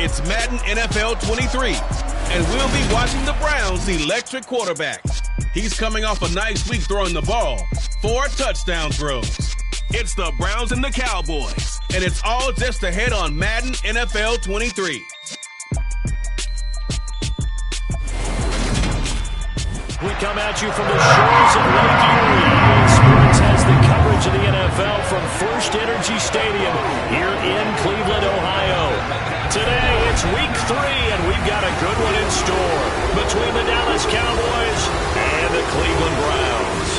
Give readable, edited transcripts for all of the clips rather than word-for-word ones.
It's Madden NFL 23, and we'll be watching the Browns' electric quarterback. He's coming off a nice week throwing the ball, 4 touchdown throws. It's the Browns and the Cowboys, and it's all just ahead on Madden NFL 23. We come at you from the shores of Lake Erie. Sports has the coverage of the NFL from First Energy Stadium here in Cleveland, Ohio. Today, it's week 3, and we've got a good one in store between the Dallas Cowboys and the Cleveland Browns.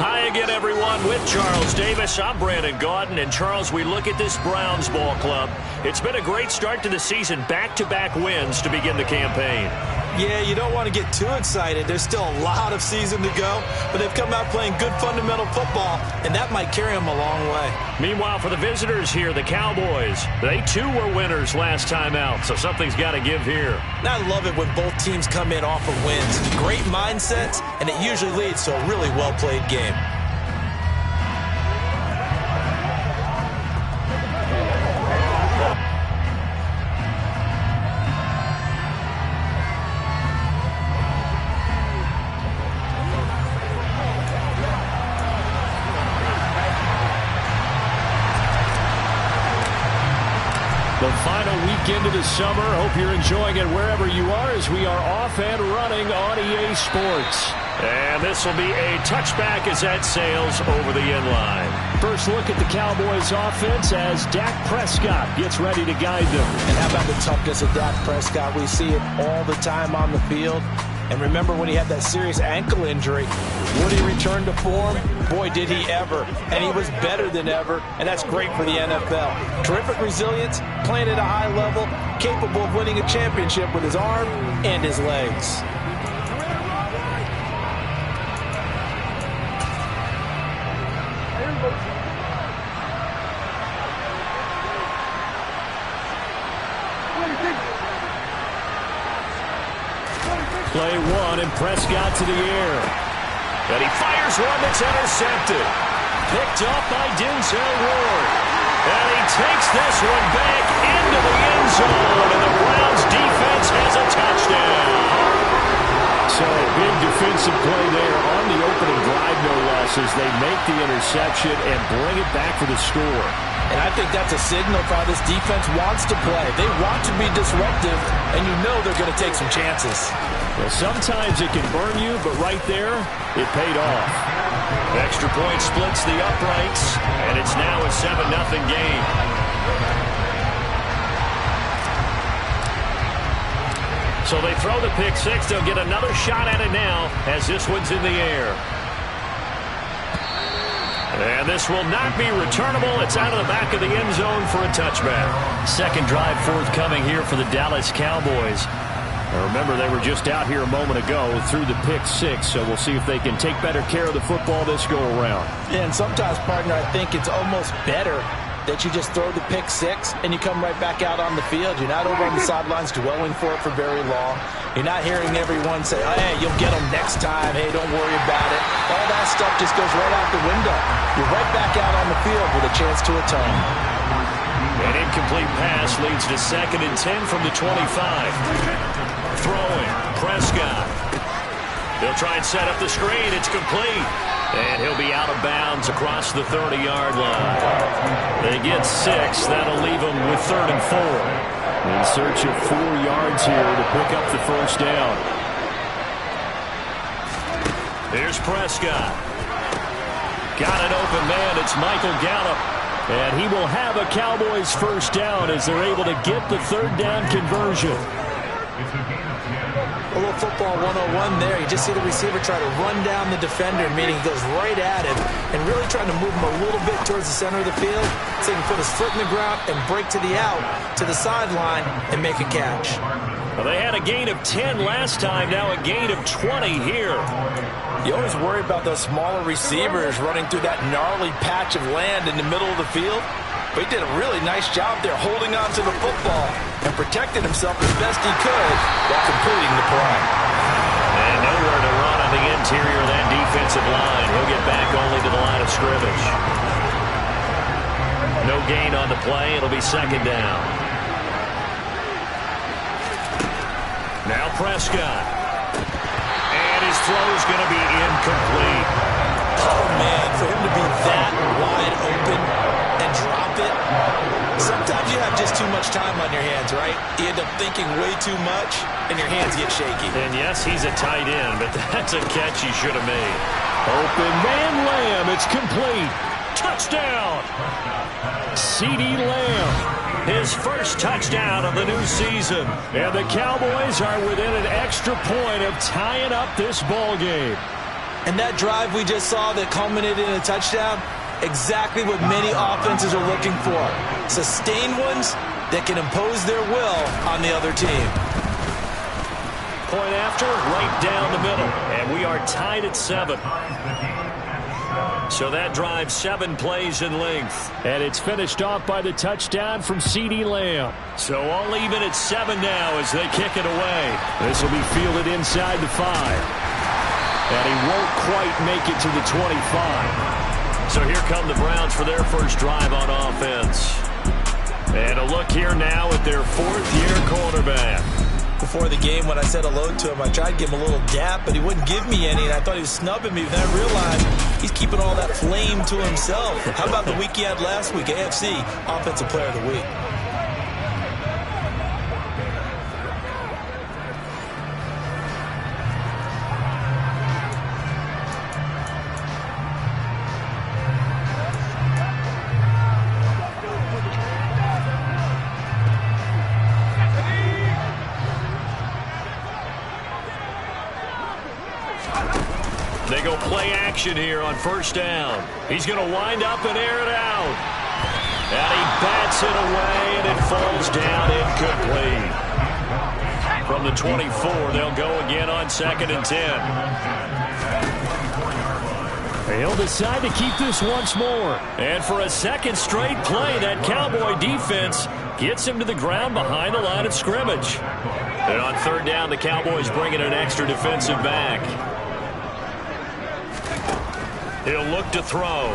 Hi again, everyone. With Charles Davis, I'm Brandon Gaudin. And Charles, we look at this Browns ball club. It's been a great start to the season, back-to-back wins to begin the campaign. Yeah, you don't want to get too excited. There's still a lot of season to go, but they've come out playing good fundamental football, and that might carry them a long way. Meanwhile, for the visitors here, the Cowboys, they too were winners last time out, so something's got to give here. I love it when both teams come in off of wins. Great mindsets, and it usually leads to a really well-played game. The final weekend of the summer. Hope you're enjoying it wherever you are as we are off and running on EA Sports. And this will be a touchback as that sails over the end line. First look at the Cowboys offense as Dak Prescott gets ready to guide them. And how about the toughness of Dak Prescott? We see it all the time on the field. And remember when he had that serious ankle injury, would he return to form? Boy, did he ever. And he was better than ever, and that's great for the NFL. Terrific resilience, playing at a high level, capable of winning a championship with his arm and his legs. Play one, and Prescott to the air. And he fires one that's intercepted. Picked up by Denzel Ward. And he takes this one back into the end zone. And the Browns defense has a touchdown. So a big defensive play there on the opening drive, no less, as they make the interception and bring it back for the score. And I think that's a signal for how this defense wants to play. They want to be disruptive, and you know they're going to take some chances. Well, sometimes it can burn you, but right there, it paid off. Extra point splits the uprights, and it's now a 7-0 game. So they throw the pick six. They'll get another shot at it now as this one's in the air. And this will not be returnable. It's out of the back of the end zone for a touchback. Second drive forthcoming here for the Dallas Cowboys. Now remember, they were just out here a moment ago through the pick six, so we'll see if they can take better care of the football this go-around. Yeah, and sometimes, partner, I think it's almost better that you just throw the pick six and you come right back out on the field. You're not over on the sidelines dwelling for it for very long. You're not hearing everyone say, oh, hey, you'll get them next time. Hey, don't worry about it. All that stuff just goes right out the window. You're right back out on the field with a chance to atone. An incomplete pass leads to 2nd and 10 from the 25. Throwing, Prescott. He'll try and set up the screen. It's complete. And he'll be out of bounds across the 30-yard line. They get 6. That'll leave them with 3rd and 4. In search of 4 yards here to pick up the first down. Here's Prescott. Got an open man. It's Michael Gallup. And he will have a Cowboys first down as they're able to get the 3rd down conversion. A little football 101 there. You just see the receiver try to run down the defender, meaning he goes right at him and really trying to move him a little bit towards the center of the field so he can put his foot in the ground and break to the out, to the sideline, and make a catch. Well, they had a gain of 10 last time, now a gain of 20 here. You always worry about those smaller receivers running through that gnarly patch of land in the middle of the field. But he did a really nice job there holding on to the football and protected himself as best he could while completing the play. And nowhere to run on the interior of that defensive line. He'll get back only to the line of scrimmage. No gain on the play. It'll be second down. Now Prescott. And his throw is going to be incomplete. Oh, man, for him to be that wide open and drop it. Sometimes you have just too much time on your hands, right? You end up thinking way too much, and your hands get shaky. And yes, he's a tight end, but that's a catch he should have made. Open man Lamb. It's complete. Touchdown. CeeDee Lamb. His first touchdown of the new season. And the Cowboys are within an extra point of tying up this ball game. And that drive we just saw that culminated in a touchdown, exactly what many offenses are looking for. Sustained ones that can impose their will on the other team. Point after, right down the middle. And we are tied at 7. So that drive 7 plays in length. And it's finished off by the touchdown from CeeDee Lamb. So all even at 7 now as they kick it away. This will be fielded inside the 5. And he won't quite make it to the 25. So here come the Browns for their first drive on offense. And a look here now at their 4th-year quarterback. Before the game, when I said hello to him, I tried to give him a little dap, but he wouldn't give me any, and I thought he was snubbing me. But then I realized he's keeping all that flame to himself. How about the week he had last week, AFC Offensive Player of the Week? They go play action here on first down. He's going to wind up and air it out. And he bats it away, and it falls down incomplete. From the 24, they'll go again on 2nd and 10. He'll decide to keep this once more. And for a second straight play, that Cowboy defense gets him to the ground behind the line of scrimmage. And on 3rd down, the Cowboys bring in an extra defensive back. He'll look to throw.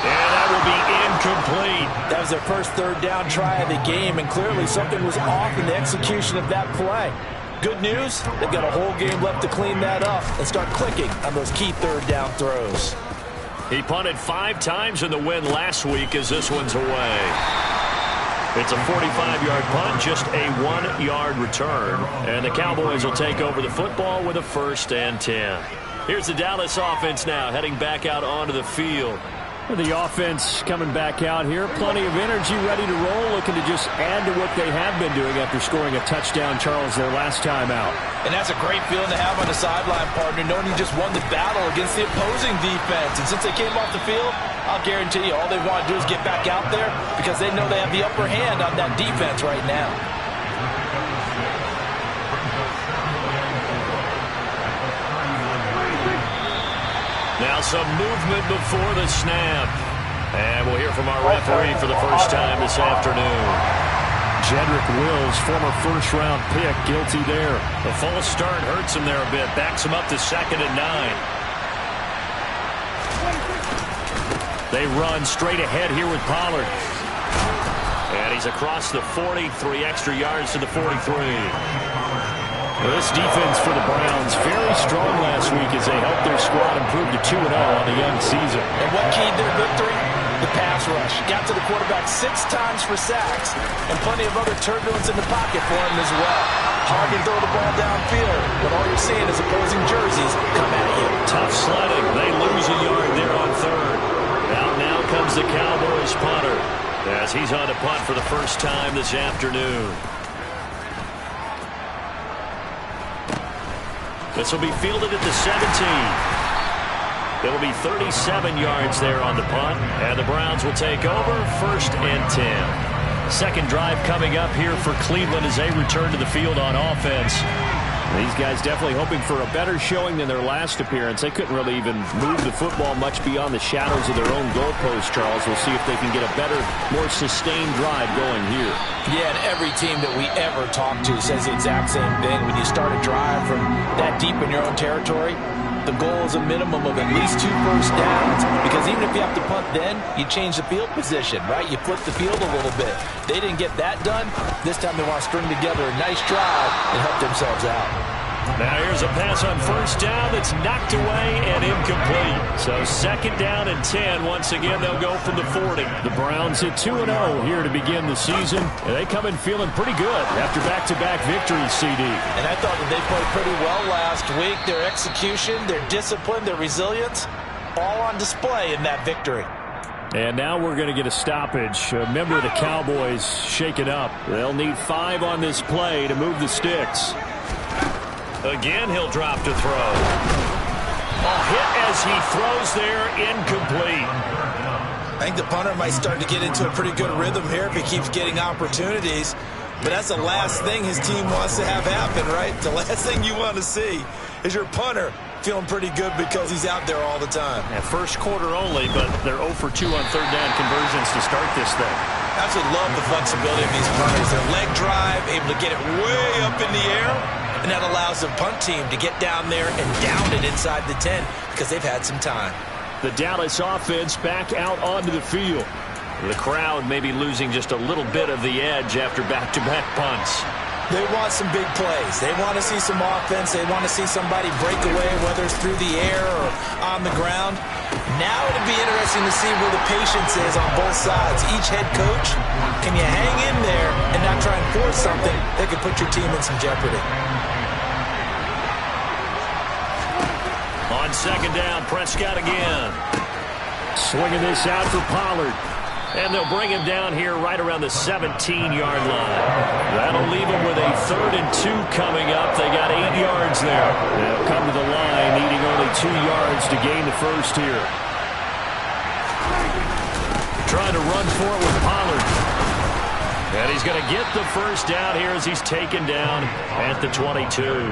And that will be incomplete. That was their first 3rd down try of the game, and clearly something was off in the execution of that play. Good news, they've got a whole game left to clean that up and start clicking on those key 3rd down throws. He punted 5 times in the win last week as this one's away. It's a 45-yard punt, just a 1-yard return. And the Cowboys will take over the football with a 1st and 10. Here's the Dallas offense now, heading back out onto the field. The offense coming back out here. Plenty of energy, ready to roll, looking to just add to what they have been doing after scoring a touchdown, Charles, their last time out. And that's a great feeling to have on the sideline, partner, knowing you just won the battle against the opposing defense. And since they came off the field, I'll guarantee you all they want to do is get back out there because they know they have the upper hand on that defense right now. Now some movement before the snap. And we'll hear from our referee for the first time this afternoon. Jedrick Wills, former first-round pick, guilty there. The false start hurts him there a bit. Backs him up to 2nd and 9. They run straight ahead here with Pollard. And he's across the 40, 3 extra yards to the 43. This defense for the Browns very strong last week as they helped their squad improve to 2-0 on the young season. And what keyed their victory? The pass rush. Got to the quarterback 6 times for sacks and plenty of other turbulence in the pocket for him as well. Hard to throw the ball downfield, but all you're seeing is opposing jerseys come at you. Tough sledding. They lose a yard there on 3rd. Now comes the Cowboys punter as he's on to punt for the first time this afternoon. This will be fielded at the 17. It'll be 37 yards there on the punt. And the Browns will take over 1st and 10. Second drive coming up here for Cleveland as they return to the field on offense. These guys definitely hoping for a better showing than their last appearance. They couldn't really even move the football much beyond the shadows of their own goalpost, Charles. We'll see if they can get a better, more sustained drive going here. Yeah, and every team that we ever talk to says the exact same thing. When you start a drive from that deep in your own territory, the goal is a minimum of at least 2 first downs, because even if you have to punt then, you change the field position, right? You flip the field a little bit. They didn't get that done. This time they want to string together a nice drive and help themselves out. Now here's a pass on first down that's knocked away and incomplete. So second down and 10. Once again, they'll go from the 40. The Browns at 2-0 here to begin the season. And they come in feeling pretty good after back-to-back victories, CD. And I thought that they played pretty well last week. Their execution, their discipline, their resilience, all on display in that victory. And now we're going to get a stoppage. A member of the Cowboys shaken up. They'll need 5 on this play to move the sticks. Again, he'll drop to throw. A hit as he throws there, incomplete. I think the punter might start to get into a pretty good rhythm here if he keeps getting opportunities. But that's the last thing his team wants to have happen, right? The last thing you want to see is your punter feeling pretty good because he's out there all the time. Yeah, first quarter only, but they're 0 for 2 on third down conversions to start this thing. I absolutely love the flexibility of these punters. Their leg drive, able to get it way up in the air. And that allows the punt team to get down there and down it inside the 10 because they've had some time. The Dallas offense back out onto the field. The crowd may be losing just a little bit of the edge after back-to-back punts. They want some big plays. They want to see some offense. They want to see somebody break away, whether it's through the air or on the ground. Now it'll be interesting to see where the patience is on both sides. Each head coach, can you hang in there and not try and force something that could put your team in some jeopardy? On second down, Prescott again. Swinging this out for Pollard. And they'll bring him down here right around the 17-yard line. That'll leave him with a 3rd and 2 coming up. They got 8 yards there. They'll come to the line, needing only 2 yards to gain the first here. Trying to run for it with Pollard. And he's going to get the first down here as he's taken down at the 22.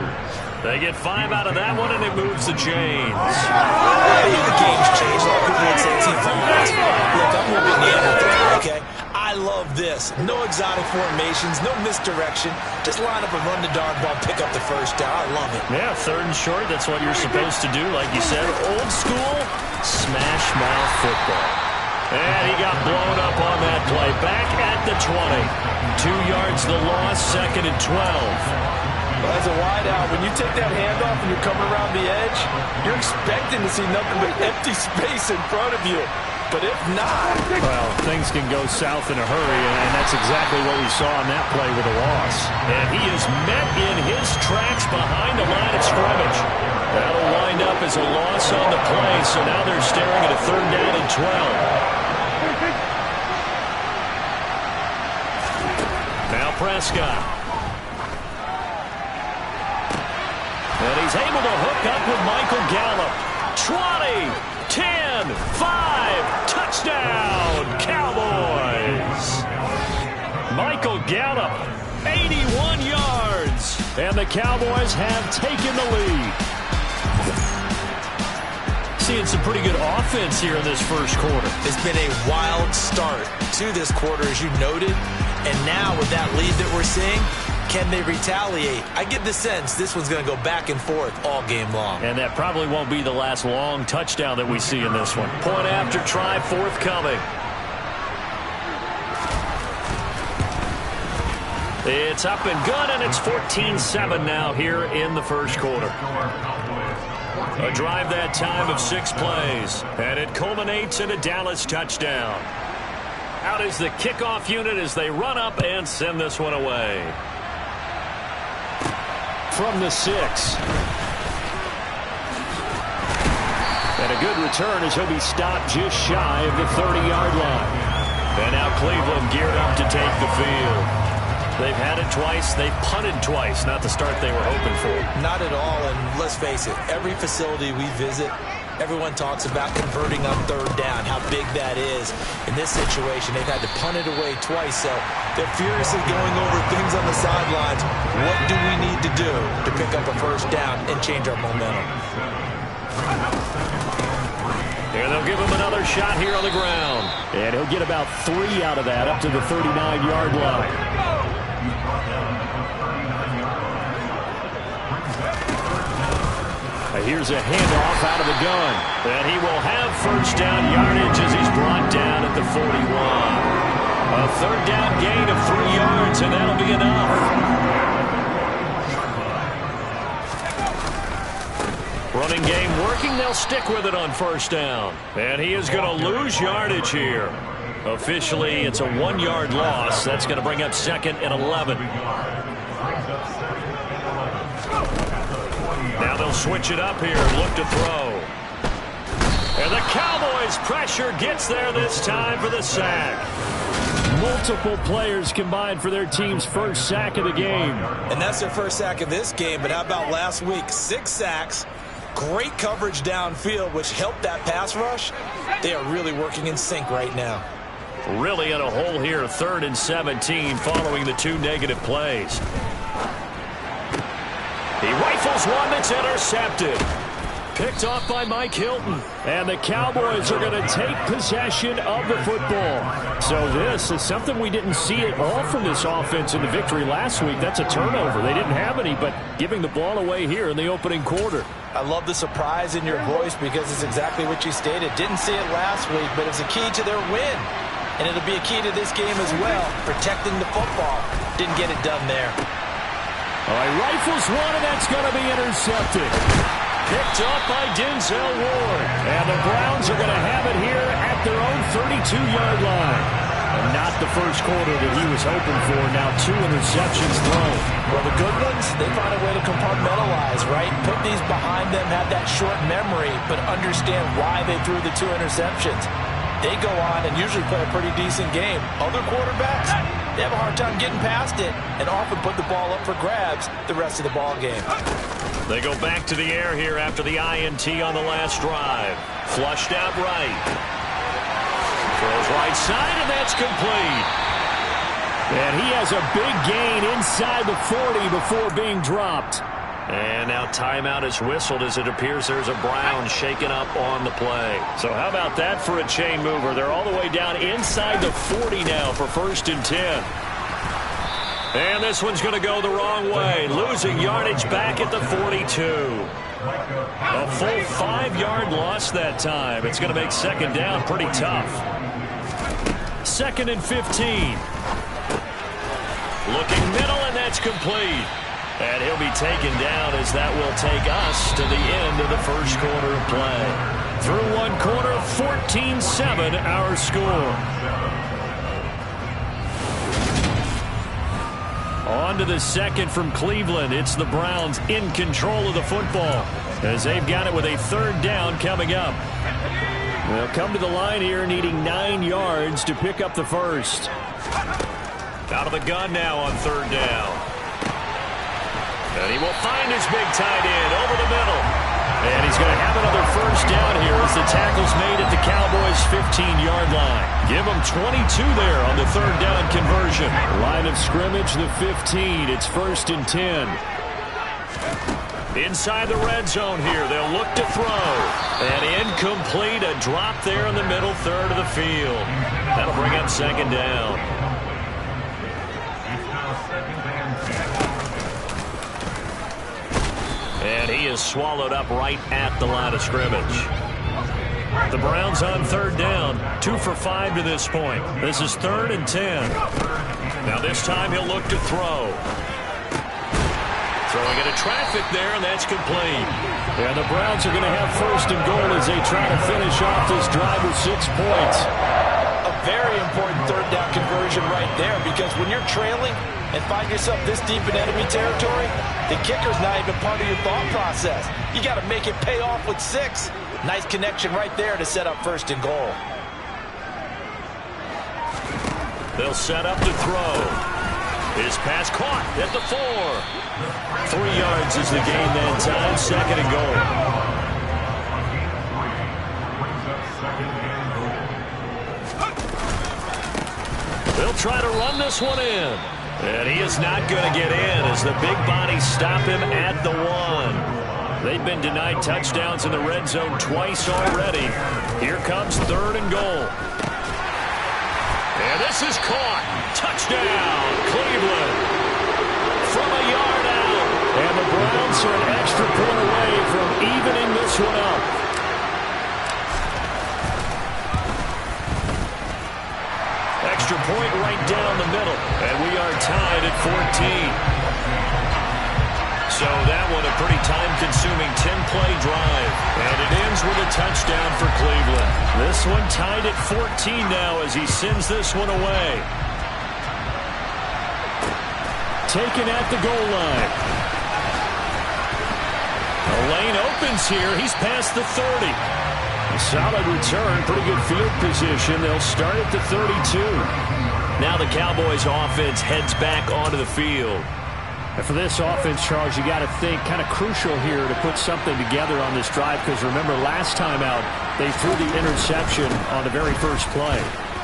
They get 5 out of that one, and it moves the chains. The game's changed. A lot of people would say it's evolved. Look, I'm moving the end, okay? I love this. No exotic formations, no misdirection. Just line up and run the dog ball, pick up the first down. I love it. Yeah, 3rd and short, that's what you're supposed to do. Like you said, old school, smash mouth football. And he got blown up on that play. Back at the 20. 2 yards the loss, 2nd and 12. Well, as a wideout, when you take that handoff and you're coming around the edge, you're expecting to see nothing but empty space in front of you. But if not... Well, things can go south in a hurry, and that's exactly what we saw on that play with a loss. And he is met in his tracks behind the line of scrimmage. That'll wind up as a loss on the play, so now they're staring at a 3rd down and 12. Now Prescott. And he's able to hook up with Michael Gallup. 20, 10, 5, touchdown, Cowboys. Michael Gallup, 81 yards. And the Cowboys have taken the lead. Seeing some pretty good offense here in this first quarter. It's been a wild start to this quarter, as you noted. And now with that lead that we're seeing, can they retaliate? I get the sense this one's going to go back and forth all game long. And that probably won't be the last long touchdown that we see in this one. Point after try forthcoming. It's up and good, and it's 14-7 now here in the first quarter. A drive that time of 6 plays, and it culminates in a Dallas touchdown. Out is the kickoff unit as they run up and send this one away. From the 6. And a good return as he'll be stopped just shy of the 30-yard line. And now Cleveland geared up to take the field. They've had it twice. They've punted twice. Not the start they were hoping for. Not at all, and let's face it, every facility we visit, everyone talks about converting on 3rd down, how big that is. In this situation, they've had to punt it away twice, so they're furiously going over things on the sidelines. What do we need to do to pick up a first down and change our momentum? Here they'll give him another shot here on the ground. And he'll get about 3 out of that up to the 39-yard line. Here's a handoff out of the gun. And he will have first down yardage as he's brought down at the 41. A third down gain of 3 yards, and that'll be enough. Running game working. They'll stick with it on first down. And he is going to lose yardage here. Officially, it's a 1-yard loss. That's going to bring up 2nd and 11. Now they'll switch it up here and look to throw. And the Cowboys' pressure gets there this time for the sack. Multiple players combined for their team's first sack of the game. And that's their first sack of this game, but how about last week? 6 sacks, great coverage downfield, which helped that pass rush. They are really working in sync right now. Really in a hole here, 3rd and 17 following the 2 negative plays. He rifles one that's intercepted. Picked off by Mike Hilton. And the Cowboys are going to take possession of the football. So this is something we didn't see at all from this offense in the victory last week. That's a turnover. They didn't have any, but giving the ball away here in the opening quarter. I love the surprise in your voice because it's exactly what you stated. Didn't see it last week, but it's a key to their win. And it'll be a key to this game as well, protecting the football. Didn't get it done there. All right, rifles one, and that's going to be intercepted. Picked up by Denzel Ward. And the Browns are going to have it here at their own 32-yard line. And not the first quarter that he was hoping for. Now 2 interceptions thrown. Well, the good ones, they find a way to compartmentalize, right? Put these behind them, have that short memory, but understand why they threw the 2 interceptions. They go on and usually play a pretty decent game. Other quarterbacks, they have a hard time getting past it and often put the ball up for grabs the rest of the ball game. They go back to the air here after the INT on the last drive. Flushed out right. Throws right side, and that's complete. And he has a big gain inside the 40 before being dropped. And now timeout is whistled as it appears there's a Brown shaken up on the play. So how about that for a chain mover? They're all the way down inside the 40 now for 1st and 10. And this one's going to go the wrong way. Losing yardage back at the 42. A full 5-yard loss that time. It's going to make 2nd down pretty tough. 2nd and 15. Looking middle, and that's complete. And he'll be taken down as that will take us to the end of the first quarter of play. Through 1 quarter, 14-7 our score. On to the second from Cleveland. It's the Browns in control of the football as they've got it with a 3rd down coming up. They'll come to the line here needing 9 yards to pick up the first. Out of the gun now on 3rd down. And he will find his big tight end over the middle. And he's going to have another first down here as the tackle's made at the Cowboys' 15-yard line. Give them 22 there on the 3rd down conversion. Line of scrimmage, the 15. It's 1st and 10. Inside the red zone here. They'll look to throw. And incomplete. A drop there in the middle third of the field. That'll bring up 2nd down. And he is swallowed up right at the line of scrimmage. The Browns on 3rd down. 2 for 5 to this point. This is 3rd and 10. Now this time he'll look to throw. Throwing into traffic there, and that's complete. Yeah, the Browns are going to have 1st and goal as they try to finish off this drive with 6 points. A very important 3rd down conversion right there, because when you're trailing and find yourself this deep in enemy territory, the kicker's not even part of your thought process. You got to make it pay off with 6. Nice connection right there to set up 1st and goal. They'll set up to throw. His pass caught at the 4. 3 yards is the gain that time. 2nd and goal. They'll try to run this one in. And he is not going to get in as the big bodies stop him at the 1. They've been denied touchdowns in the red zone twice already. Here comes 3rd and goal. And this is caught. Touchdown, Cleveland. From a yard out. And the Browns are an extra point away from even this one up. Extra point right down the middle. And we are tied at 14. So that one a pretty time-consuming 10-play drive. And it ends with a touchdown for Cleveland. This one tied at 14 now as he sends this one away. Taken at the goal line. The lane opens here. He's past the 30. A solid return. Pretty good field position. They'll start at the 32. Now the Cowboys offense heads back onto the field. And for this offense, Charles, you got to think kind of crucial here to put something together on this drive, because remember last time out they threw the interception on the very first play.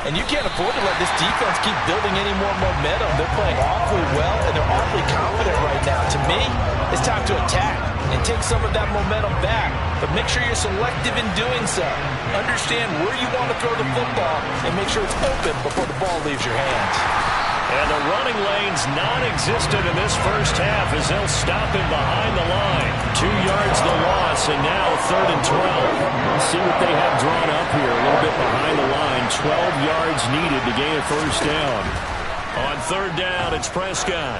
And you can't afford to let this defense keep building any more momentum. They're playing awfully well, and they're awfully confident right now. To me, it's time to attack and take some of that momentum back. But make sure you're selective in doing so. Understand where you want to throw the football and make sure it's open before the ball leaves your hands. And the running lane's non-existent in this first half as they'll stop him behind the line. 2 yards the loss, and now 3rd and 12. We'll see what they have drawn up here. A little bit behind the line. 12 yards needed to gain a first down. On 3rd down, it's Prescott.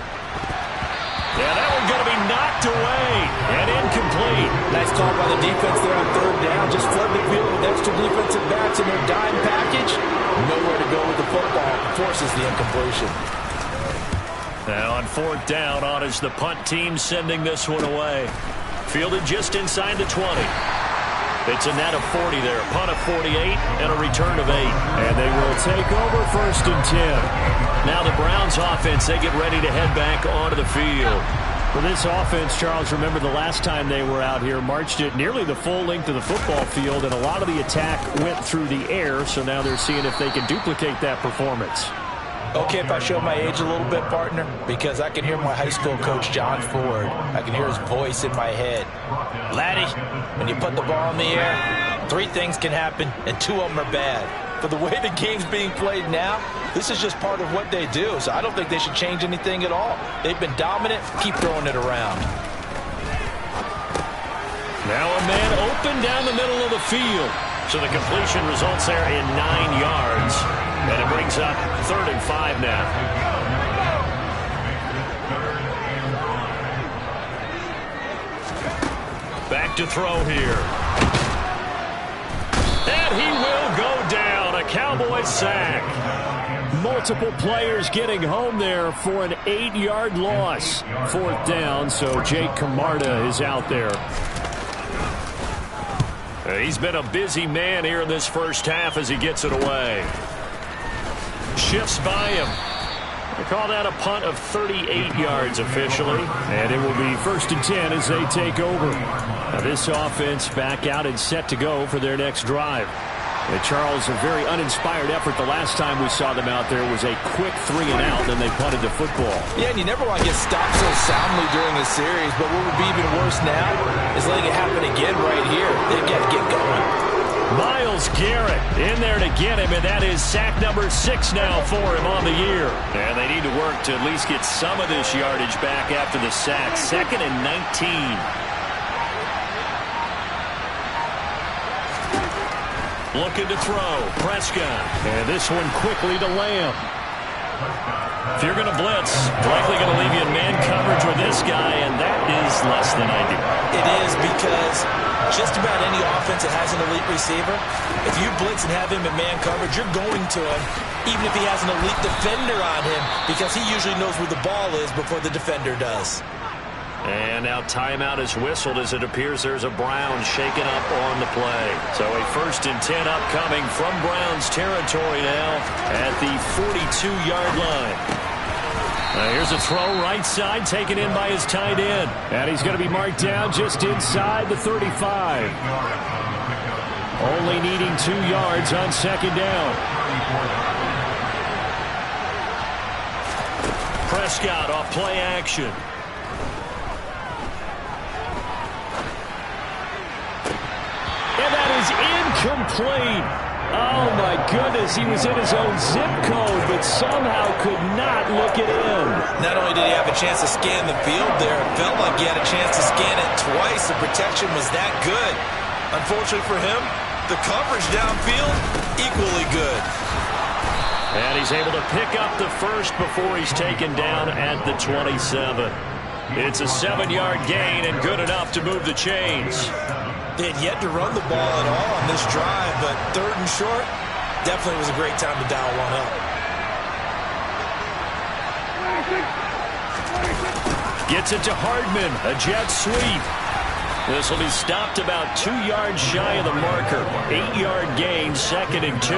Yeah, that one's going to be knocked away and incomplete. Nice call by the defense there on 3rd down. Just flood the field with extra defensive backs in their dime package. Nowhere to go with the football. Forces the incompletion. Now on 4th down, on is the punt team sending this one away. Fielded just inside the 20. It's a net of 40 there. Punt of 48 and a return of 8. And they will take over 1st and 10. Now the Browns offense, they get ready to head back onto the field. For this offense, Charles, remember the last time they were out here, marched it nearly the full length of the football field, and a lot of the attack went through the air, so now they're seeing if they can duplicate that performance. Okay, if I show my age a little bit, partner, because I can hear my high school coach, John Ford. I can hear his voice in my head. Laddie, when you put the ball in the air, 3 things can happen, and 2 of them are bad. For the way the game's being played now, this is just part of what they do, so I don't think they should change anything at all. They've been dominant. Keep throwing it around. Now a man open down the middle of the field. So the completion results there in 9 yards. And it brings up 3rd and 5 now. Back to throw here. And he will go down. A Cowboys sack. Multiple players getting home there for an 8-yard loss. 4th down, so Jake Camarda is out there. He's been a busy man here in this first half as he gets it away. Shifts by him. They call that a punt of 38 yards officially. And it will be 1st and 10 as they take over. Now this offense back out and set to go for their next drive. And Charles, a very uninspired effort the last time we saw them out there was a quick 3 and out, then they punted the football. Yeah, and you never want to get stopped so soundly during a series, but what would be even worse now is letting it happen again right here. They've got to get going. Myles Garrett in there to get him, and that is sack number 6 now for him on the year. And they need to work to at least get some of this yardage back after the sack. 2nd and 19. Looking to throw. Prescott. And this one quickly to Lamb. If you're going to blitz, likely going to leave you in man coverage with this guy, and that is less than ideal. It is, because just about any offense that has an elite receiver, if you blitz and have him in man coverage, you're going to him, even if he has an elite defender on him, because he usually knows where the ball is before the defender does. And now timeout is whistled as it appears there's a Browns shaken up on the play. So a 1st and 10 upcoming from Browns territory now at the 42-yard line. Here's a throw right side taken in by his tight end. And he's going to be marked down just inside the 35. Only needing 2 yards on 2nd down. Prescott off play action. And that is incomplete. Oh, my goodness. He was in his own zip code, but somehow could not look it in. Not only did he have a chance to scan the field there, it felt like he had a chance to scan it twice. The protection was that good. Unfortunately for him, the coverage downfield, equally good. And he's able to pick up the first before he's taken down at the 27. It's a 7-yard gain and good enough to move the chains. They had yet to run the ball at all on this drive, but 3rd and short, definitely was a great time to dial one up. Gets it to Hardman, a jet sweep. This will be stopped about 2 yards shy of the marker. 8-yard gain, 2nd and 2.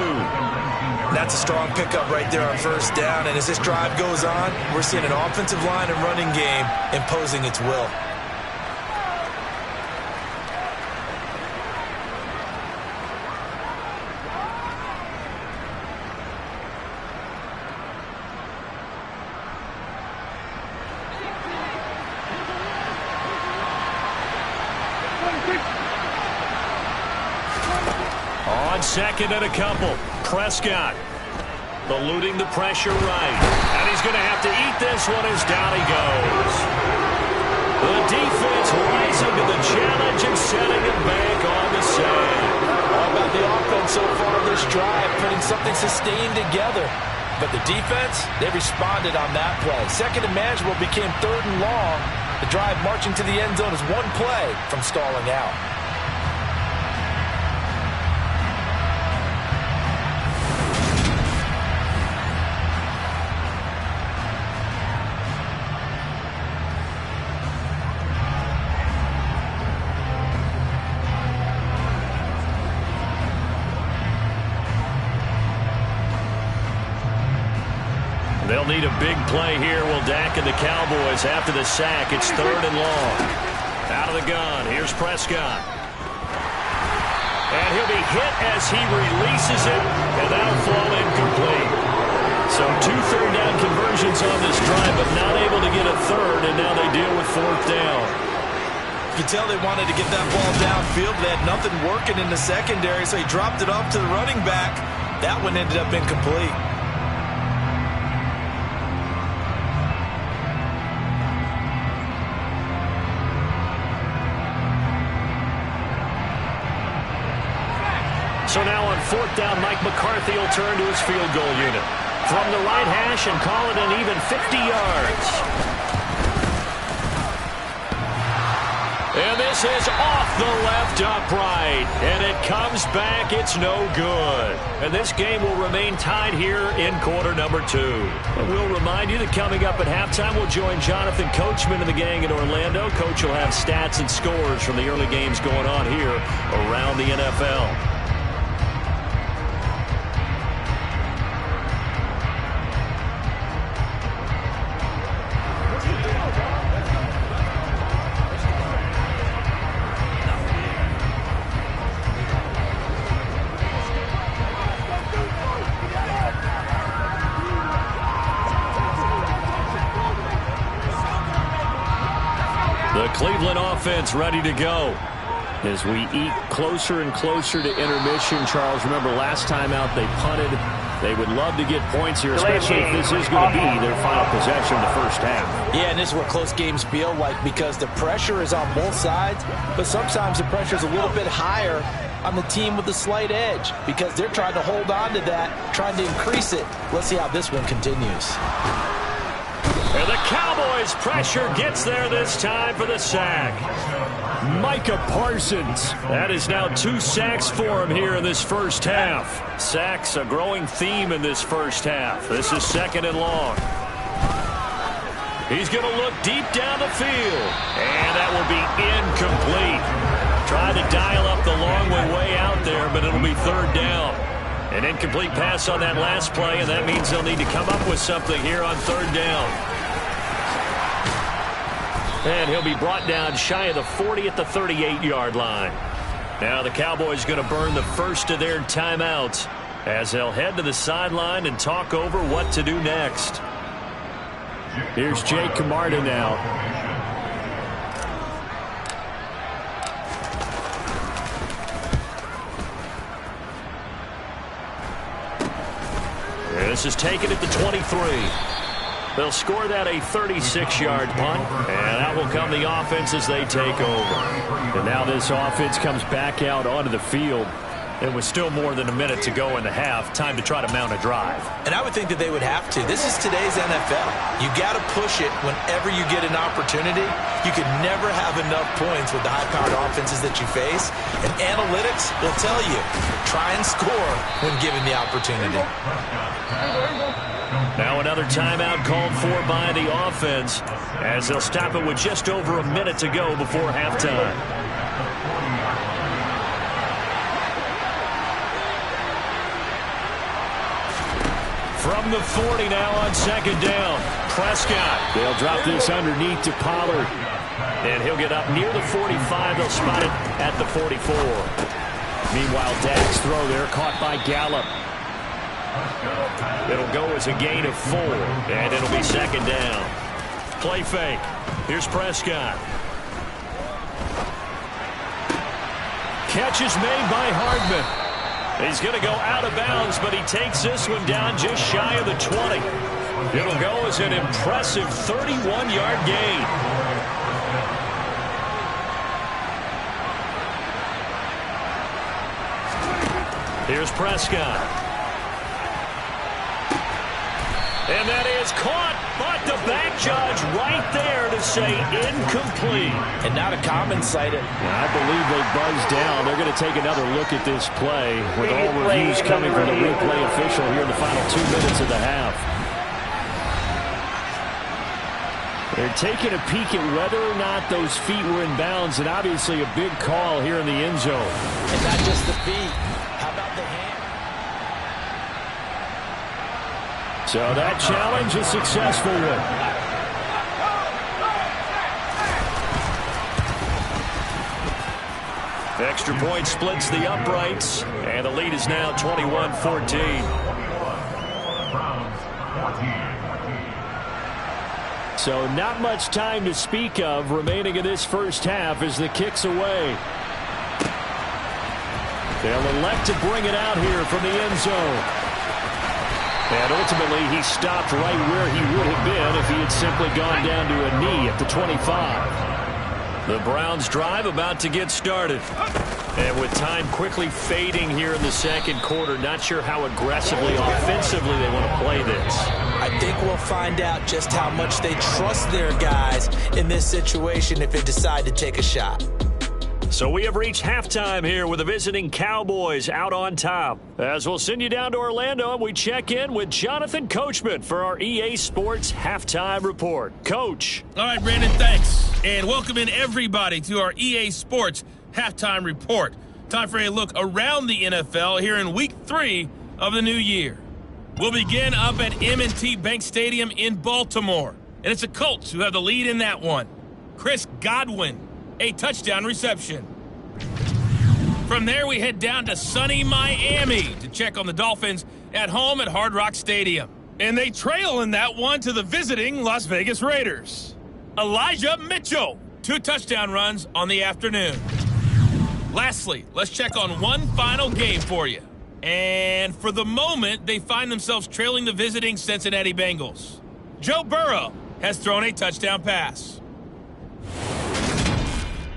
That's a strong pickup right there on 1st down, and as this drive goes on, we're seeing an offensive line and running game imposing its will. On 2nd and a couple, Prescott eluding the pressure right. And he's going to have to eat this one as down he goes. The defense rising to the challenge and setting him back on the sand. All about the offense so far on this drive, putting something sustained together. But the defense, they responded on that play. 2nd and manageable became 3rd and long. The drive marching to the end zone is one play from stalling out. They'll need a big play here. Will Dak and the Cowboys after the sack. It's 3rd and long. Out of the gun. Here's Prescott. And he'll be hit as he releases it, and that'll fall incomplete. So 2 third-down conversions on this drive, but not able to get a third, and now they deal with 4th down. You can tell they wanted to get that ball downfield. They had nothing working in the secondary, so he dropped it off to the running back. That one ended up incomplete. So now on 4th down, Mike McCarthy will turn to his field goal unit. From the right hash and call it an even 50 yards. And this is off the left upright. And it comes back. It's no good. And this game will remain tied here in quarter number 2. And we'll remind you that coming up at halftime, we'll join Jonathan Coachman and the gang in Orlando. Coach will have stats and scores from the early games going on here around the NFL. Cleveland offense ready to go. As we eat closer and closer to intermission, Charles, remember last time out they punted. They would love to get points here, especially if this is going to be their final possession in the first half. Yeah, and this is what close games feel like because the pressure is on both sides, but sometimes the pressure is a little bit higher on the team with the slight edge because they're trying to hold on to that, trying to increase it. Let's see how this one continues. And the Cowboys' pressure gets there this time for the sack. Micah Parsons. That is now 2 sacks for him here in this first half. Sacks a growing theme in this first half. This is 2nd and long. He's going to look deep down the field. And that will be incomplete. Tried to dial up the long way out there, but it'll be 3rd down. An incomplete pass on that last play, and that means they'll need to come up with something here on 3rd down. And he'll be brought down shy of the 40 at the 38-yard line. Now the Cowboys going to burn the first of their timeouts as they'll head to the sideline and talk over what to do next. Here's Jake Camarda now. This is taken at the 23. They'll score that a 36-yard punt, and out will come the offense as they take over. And now this offense comes back out onto the field. It was still more than a minute to go in the half. Time to try to mount a drive. And I would think that they would have to. This is today's NFL. You got to push it whenever you get an opportunity. You can never have enough points with the high-powered offenses that you face. And analytics will tell you, try and score when given the opportunity. Now another timeout called for by the offense as they'll stop it with just over a minute to go before halftime. From the 40 now on second down. Prescott. They'll drop this underneath to Pollard. And he'll get up near the 45. They'll spot it at the 44. Meanwhile, Dak's throw there caught by Gallup. It'll go as a gain of 4. And it'll be second down. Play fake. Here's Prescott. Catch is made by Hardman. He's going to go out of bounds, but he takes this one down just shy of the 20. It'll go as an impressive 31-yard gain. Here's Prescott. And that is caught, but the back judge right there to say incomplete. And not a common sight. I believe they buzzed down. They're going to take another look at this play with all reviews coming from the replay official here in the final 2 minutes of the half. They're taking a peek at whether or not those feet were in bounds, and obviously a big call here in the end zone. And not just the feet. How about the hand? So that challenge is successful one. Extra point splits the uprights, and the lead is now 21-14. So not much time to speak of remaining in this first half as the kick's away. They'll elect to bring it out here from the end zone. And ultimately, he stopped right where he would have been if he had simply gone down to a knee at the 25. The Browns drive about to get started. And with time quickly fading here in the second quarter, not sure how aggressively, offensively they want to play this. I think we'll find out just how much they trust their guys in this situation if they decide to take a shot. So we have reached halftime here with the visiting Cowboys out on top. As we'll send you down to Orlando, and we check in with Jonathan Coachman for our EA Sports Halftime Report. Coach. All right, Brandon, thanks. And welcome in everybody to our EA Sports Halftime Report. Time for a look around the NFL here in Week 3 of the new year. We'll begin up at M&T Bank Stadium in Baltimore. And it's the Colts who have the lead in that one. Chris Godwin, a touchdown reception. From there, we head down to sunny Miami to check on the Dolphins at home at Hard Rock Stadium. And they trail in that one to the visiting Las Vegas Raiders. Elijah Mitchell, 2 touchdown runs on the afternoon. Lastly, let's check on one final game for you. And for the moment, they find themselves trailing the visiting Cincinnati Bengals. Joe Burrow has thrown a touchdown pass.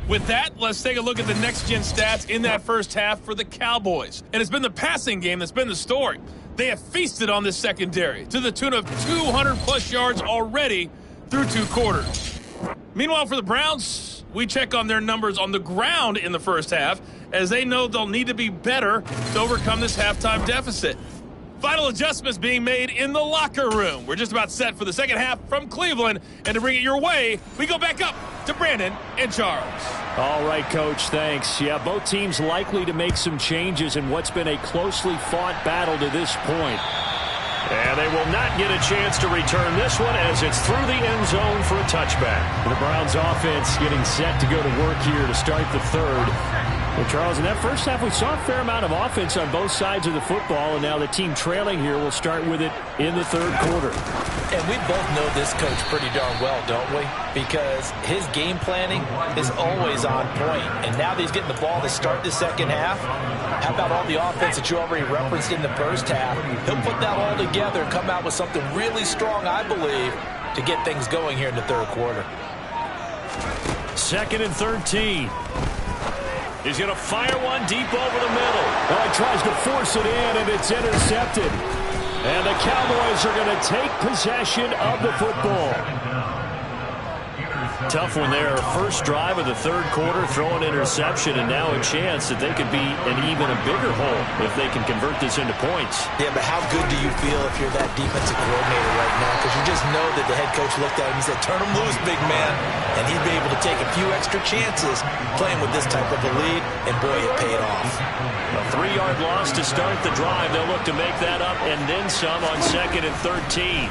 With that, let's take a look at the next-gen stats in that first half for the Cowboys. And it's been the passing game that's been the story. They have feasted on this secondary to the tune of 200-plus yards already through 2 quarters. Meanwhile, for the Browns, we check on their numbers on the ground in the first half, as they know they'll need to be better to overcome this halftime deficit. Final adjustments being made in the locker room. We're just about set for the second half from Cleveland. And to bring it your way, we go back up to Brandon and Charles. All right, Coach, thanks. Yeah, both teams likely to make some changes in what's been a closely fought battle to this point. And they will not get a chance to return this one as it's through the end zone for a touchback. The Browns offense getting set to go to work here to start the third. Well, Charles, in that first half, we saw a fair amount of offense on both sides of the football, and now the team trailing here will start with it in the third quarter. And we both know this coach pretty darn well, don't we? Because his game planning is always on point. And now that he's getting the ball to start the second half, how about all the offense that you already referenced in the first half? He'll put that all together and come out with something really strong, I believe, to get things going here in the third quarter. 2nd and 13. He's going to fire one deep over the middle. Well, he tries to force it in, and it's intercepted. And the Cowboys are going to take possession of the football. Tough one there. First drive of the third quarter, throw an interception, and now a chance that they could be in even a bigger hole if they can convert this into points. Yeah, but how good do you feel if you're that defensive coordinator right now? Because you just know that the head coach looked at him and said, turn him loose, big man. And he'd be able to take a few extra chances playing with this type of a lead, and boy, it paid off. A 3-yard loss to start the drive. They'll look to make that up and then some on 2nd and 13.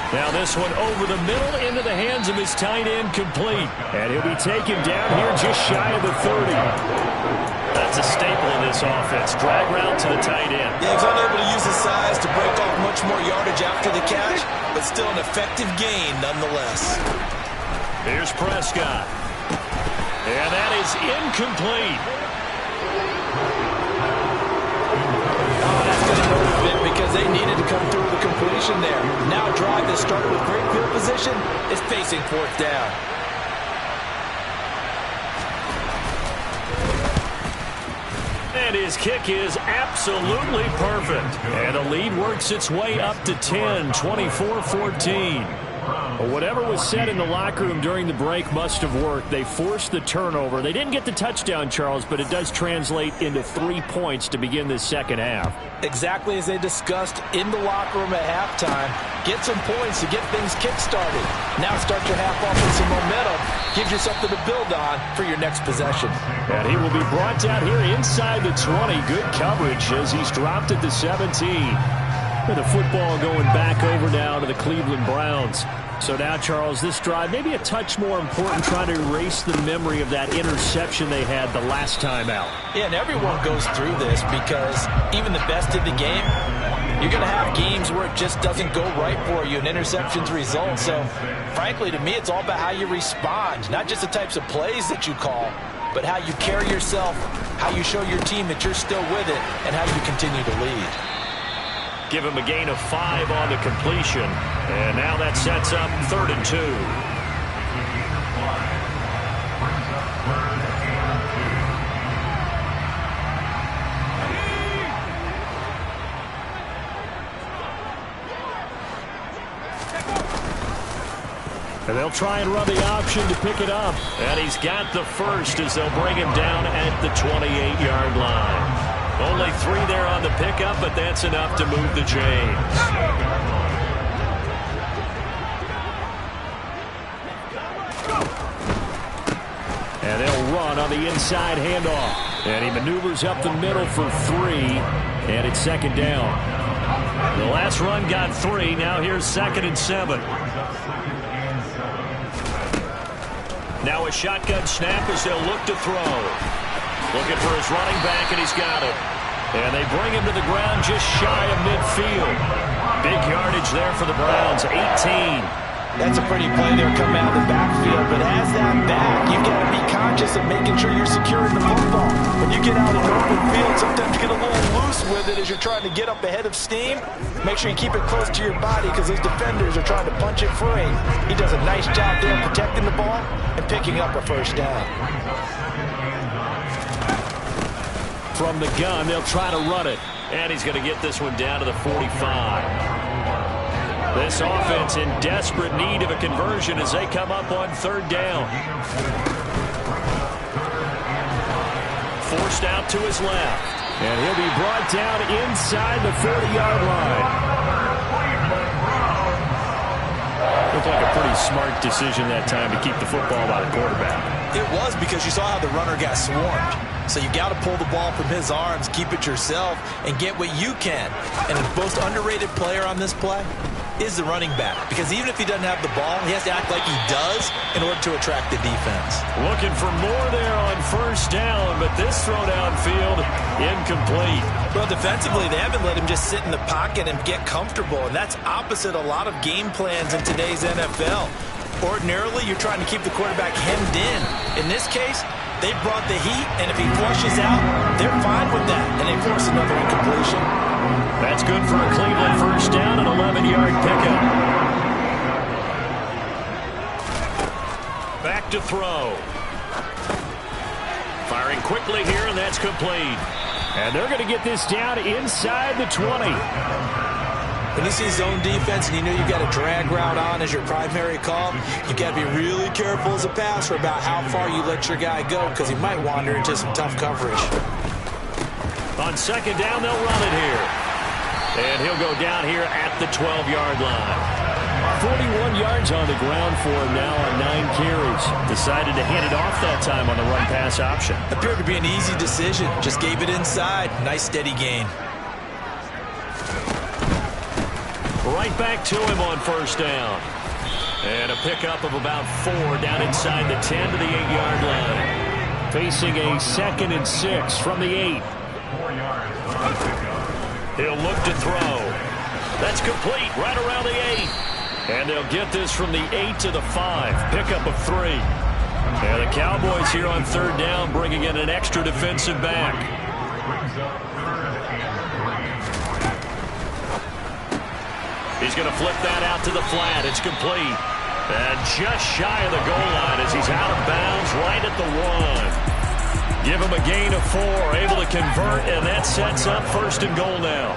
Now this one over the middle into the hands of his tight end, complete. And he'll be taken down here just shy of the 30. That's a staple in this offense. Drag route to the tight end. Yeah, he's unable to use his size to break off much more yardage after the catch, but still an effective gain nonetheless. Here's Prescott. And that is incomplete. Oh, that's going to hurt a bit because they needed to come through the completion there. Now a drive that started with great field position is facing 4th down. And his kick is absolutely perfect. And the lead works its way up to 10, 24-14. Well, whatever was said in the locker room during the break must have worked. They forced the turnover. They didn't get the touchdown, Charles, but it does translate into 3 points to begin this second half. Exactly as they discussed in the locker room at halftime. Get some points to get things kick-started. Now start your half off with some momentum. Gives you something to build on for your next possession. And he will be brought down here inside the 20. Good coverage as he's dropped at the 17. With the football going back over now to the Cleveland Browns. So now, Charles, this drive maybe a touch more important, trying to erase the memory of that interception they had the last time out. Yeah, and everyone goes through this because even the best in the game, you're going to have games where it just doesn't go right for you and interceptions result. So, frankly, to me, it's all about how you respond, not just the types of plays that you call, but how you carry yourself, how you show your team that you're still with it, and how you continue to lead. Give him a gain of 5 on the completion. And now that sets up 3rd and 2. And they'll try and run the option to pick it up. And he's got the first as they'll bring him down at the 28-yard line. Only 3 there on the pickup, but that's enough to move the chains. And they'll run on the inside handoff. And he maneuvers up the middle for 3. And it's 2nd down. The last run got 3. Now here's 2nd and 7. Now a shotgun snap as they'll look to throw. Looking for his running back, and he's got it. And they bring him to the ground just shy of midfield. Big yardage there for the Browns, 18. That's a pretty play there coming out of the backfield, but as that back, you've got to be conscious of making sure you're securing the football. When you get out in the open field, sometimes you get a little loose with it as you're trying to get up ahead of steam. Make sure you keep it close to your body because those defenders are trying to punch it free. He does a nice job there protecting the ball and picking up a 1st down. From the gun, they'll try to run it. And he's going to get this one down to the 45. This offense in desperate need of a conversion as they come up on 3rd down. Forced out to his left. And he'll be brought down inside the 40-yard line. Looked like a pretty smart decision that time to keep the football by the quarterback. It was, because you saw how the runner got swarmed. So you got to pull the ball from his arms, keep it yourself, and get what you can. And the most underrated player on this play, is the running back, because even if he doesn't have the ball, he has to act like he does in order to attract the defense. Looking for more there on first down, but this throw downfield incomplete. Well, defensively, they haven't let him just sit in the pocket and get comfortable, and that's opposite a lot of game plans in today's NFL. Ordinarily, you're trying to keep the quarterback hemmed in. In this case, they brought the heat, and if he flushes out, they're fine with that, and they force another incompletion. That's good for a Cleveland first down, an 11-yard pickup. Back to throw. Firing quickly here, and that's complete. And they're going to get this down inside the 20. When you see zone defense and you know you've got a drag route on as your primary call, you've got to be really careful as a passer about how far you let your guy go, because he might wander into some tough coverage. On second down, they'll run it here. And he'll go down here at the 12-yard line. 41 yards on the ground for him now on 9 carries. Decided to hand it off that time on the run-pass option. Appeared to be an easy decision. Just gave it inside. Nice steady gain. Right back to him on first down. And a pickup of about 4 down inside the 10 to the 8-yard line. Facing a 2nd and 6 from the 8. He'll look to throw. That's complete right around the 8. And they'll get this from the 8 to the 5. Pickup of 3. And the Cowboys here on third down bringing in an extra defensive back. He's going to flip that out to the flat. It's complete. And just shy of the goal line as he's out of bounds right at the 1. Give him a gain of 4. Able to convert, and that sets up first and goal now.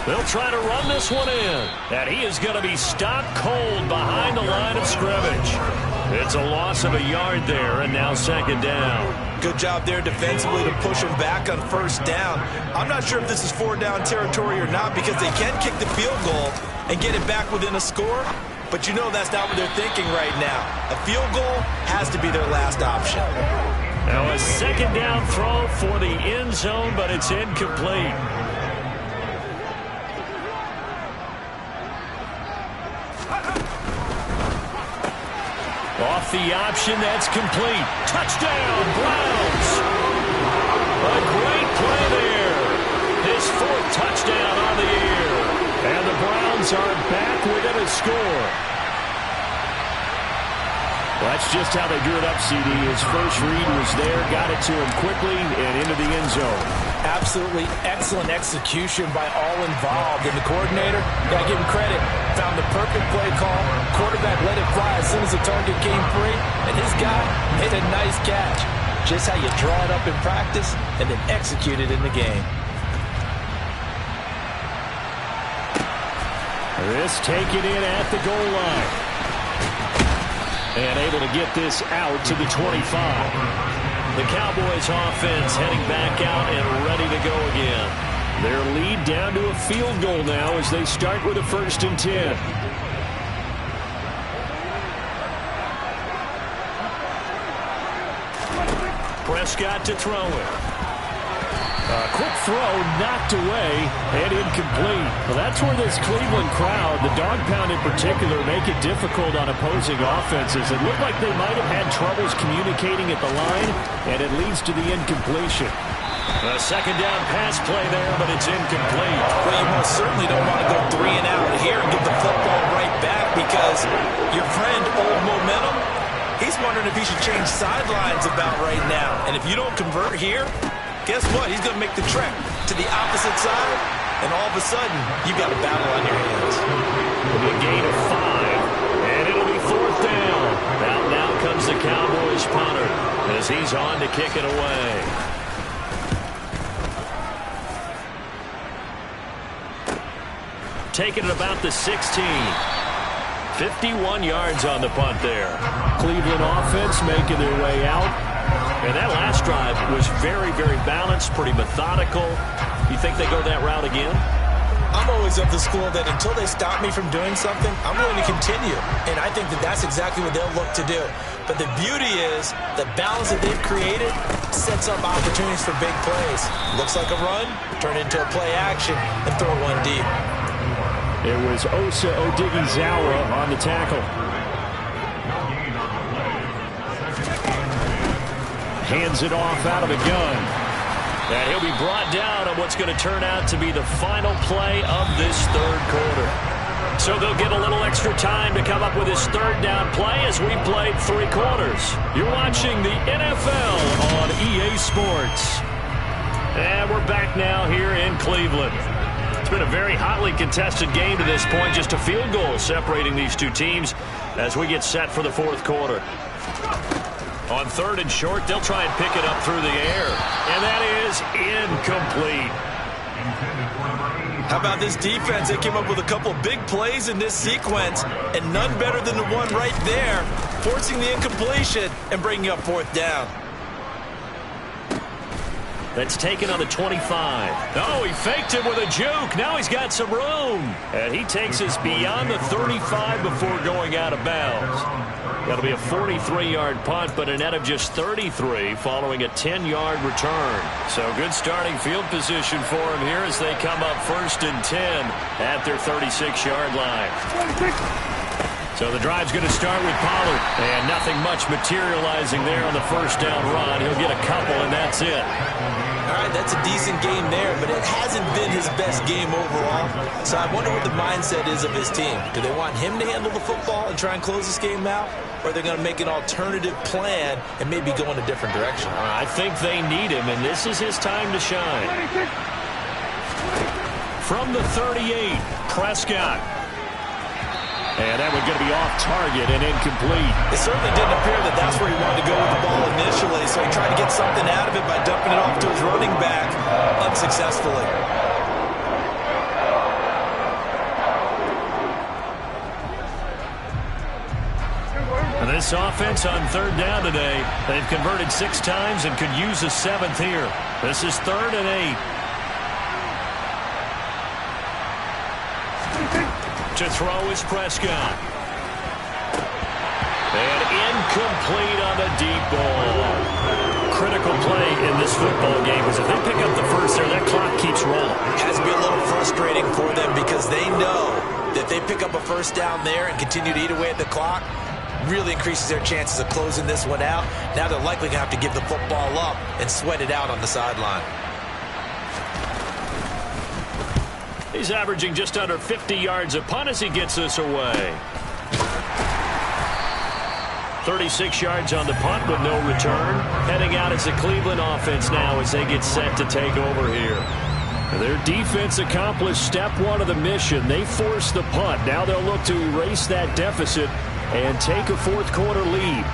They'll try to run this one in. And he is going to be stopped cold behind the line of scrimmage. It's a loss of a yard there, and now second down. Good job there defensively to push him back on first down. I'm not sure if this is 4-down territory or not, because they can kick the field goal and get it back within a score. But you know that's not what they're thinking right now. A field goal has to be their last option. Now a second down throw for the end zone, but it's incomplete. Off the option, that's complete. Touchdown, Browns. A great play there. His 4th touchdown on the year. And the Browns are back within a score. Well, that's just how they drew it up, CD. His first read was there, got it to him quickly, and into the end zone. Absolutely excellent execution by all involved. And the coordinator, got to give him credit, found the perfect play call. Quarterback let it fly as soon as the target came free, and his guy made a nice catch. Just how you draw it up in practice and then execute it in the game. This taken in at the goal line. And able to get this out to the 25. The Cowboys offense heading back out and ready to go again. Their lead down to a field goal now as they start with a 1st and 10. Prescott to throw it. A quick throw knocked away and incomplete. Well, that's where this Cleveland crowd, the dog pound in particular, make it difficult on opposing offenses. It looked like they might have had troubles communicating at the line, and it leads to the incompletion. A second down pass play there, but it's incomplete. Well, you most certainly don't want to go 3 and out here and get the football right back, because your friend, Old Momentum, he's wondering if he should change sidelines about right now. And if you don't convert here, guess what? He's going to make the trek to the opposite side, and all of a sudden, you've got a battle on your hands. It'll be a gain of 5, and it'll be 4th down. Now comes the Cowboys punter as he's on to kick it away. Taking it about the 16. 51 yards on the punt there. Cleveland offense making their way out. And that last drive was very, very balanced, pretty methodical. You think they go that route again? I'm always of the school that until they stop me from doing something, I'm going to continue. And I think that that's exactly what they'll look to do. But the beauty is the balance that they've created sets up opportunities for big plays. Looks like a run, turn it into a play action, and throw one deep. It was Osa Odighizuwa on the tackle. Hands it off out of the gun. And he'll be brought down on what's going to turn out to be the final play of this third quarter. So they'll get a little extra time to come up with his third down play as we played 3 quarters. You're watching the NFL on EA Sports. And we're back now here in Cleveland. It's been a very hotly contested game to this point. Just a field goal separating these two teams as we get set for the fourth quarter. On 3rd and short, they'll try and pick it up through the air. And that is incomplete. How about this defense? They came up with a couple of big plays in this sequence, and none better than the one right there, forcing the incompletion and bringing up 4th down. That's taken on the 25. Oh, he faked him with a juke. Now he's got some room. And he takes us beyond the 35 before going out of bounds. That'll be a 43-yard punt, but a net of just 33 following a 10-yard return. So good starting field position for him here as they come up 1st and 10 at their 36-yard line. So the drive's going to start with Pollard. And nothing much materializing there on the first down run. He'll get a couple, and that's it. All right, that's a decent game there, but it hasn't been his best game overall. So I wonder what the mindset is of his team. Do they want him to handle the football and try and close this game out? Or are they going to make an alternative plan and maybe go in a different direction? I think they need him, and this is his time to shine. From the 38, Prescott. And that one's going to be off target and incomplete. It certainly didn't appear that that's where he wanted to go with the ball initially, so he tried to get something out of it by dumping it off to his running back unsuccessfully. And this offense on 3rd down today, they've converted 6 times and could use a 7th here. This is 3rd and 8. To throw is Prescott. And incomplete on the deep ball. Critical play in this football game is if they pick up the first there, that clock keeps rolling. It has to be a little frustrating for them because they know that they pick up a first down there and continue to eat away at the clock, really increases their chances of closing this one out. Now they're likely going to have to give the football up and sweat it out on the sideline. He's averaging just under 50 yards a punt as he gets this away. 36 yards on the punt with no return. Heading out as the Cleveland offense now as they get set to take over here. Their defense accomplished step 1 of the mission. They forced the punt. Now they'll look to erase that deficit and take a fourth quarter lead.